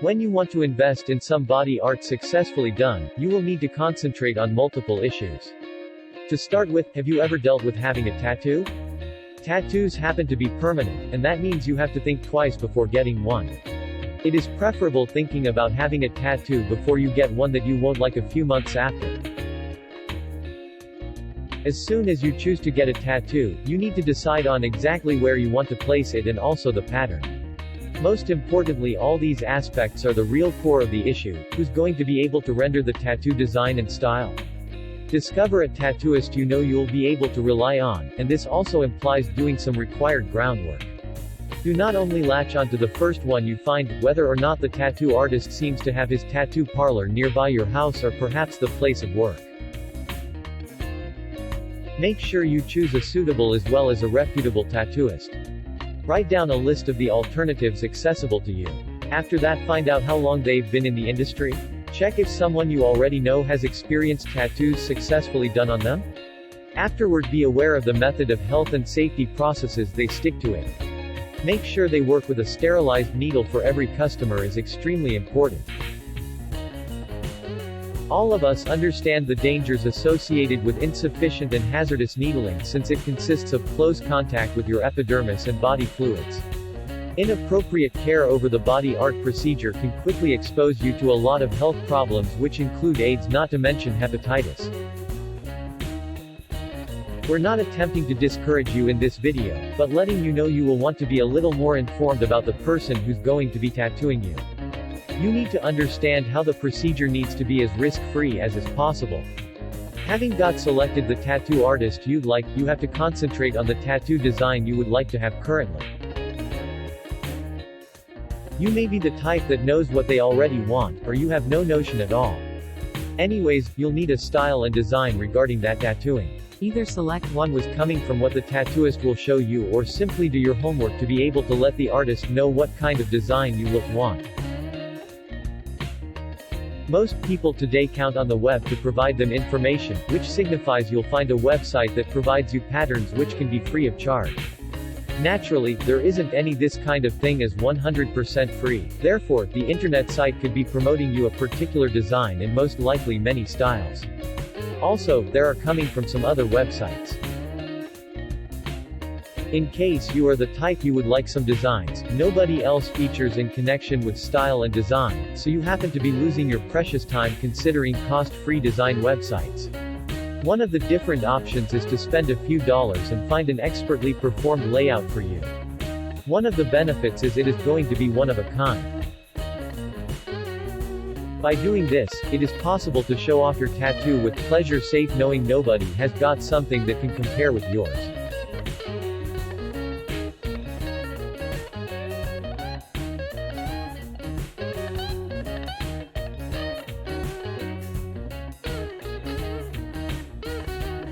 When you want to invest in some body art successfully done, you will need to concentrate on multiple issues. To start with, have you ever dealt with having a tattoo? Tattoos happen to be permanent, and that means you have to think twice before getting one. It is preferable thinking about having a tattoo before you get one that you won't like a few months after. As soon as you choose to get a tattoo, you need to decide on exactly where you want to place it and also the pattern. Most importantly, all these aspects are the real core of the issue: who's going to be able to render the tattoo design and style. Discover a tattooist you know you'll be able to rely on, and this also implies doing some required groundwork. Do not only latch onto the first one you find, whether or not the tattoo artist seems to have his tattoo parlor nearby your house or perhaps the place of work. Make sure you choose a suitable as well as a reputable tattooist. Write down a list of the alternatives accessible to you. After that, find out how long they've been in the industry. Check if someone you already know has experienced tattoos successfully done on them. Afterward, be aware of the method of health and safety processes they stick to it. Make sure they work with a sterilized needle for every customer is extremely important. All of us understand the dangers associated with insufficient and hazardous needling, since it consists of close contact with your epidermis and body fluids. Inappropriate care over the body art procedure can quickly expose you to a lot of health problems, which include AIDS, not to mention hepatitis. We're not attempting to discourage you in this video, but letting you know you will want to be a little more informed about the person who's going to be tattooing you. You need to understand how the procedure needs to be as risk-free as is possible. Having got selected the tattoo artist you'd like, you have to concentrate on the tattoo design you would like to have currently. You may be the type that knows what they already want, or you have no notion at all. Anyways, you'll need a style and design regarding that tattooing. Either select one was coming from what the tattooist will show you, or simply do your homework to be able to let the artist know what kind of design you want. Most people today count on the web to provide them information, which signifies you'll find a website that provides you patterns which can be free of charge. Naturally, there isn't any this kind of thing as 100% free, therefore, the internet site could be promoting you a particular design and most likely many styles. Also, there are coming from some other websites. In case you are the type you would like some designs nobody else features in connection with style and design, so you happen to be losing your precious time considering cost-free design websites. One of the different options is to spend a few dollars and find an expertly performed layout for you. One of the benefits is it is going to be one of a kind. By doing this, it is possible to show off your tattoo with pleasure, safe knowing nobody has got something that can compare with yours.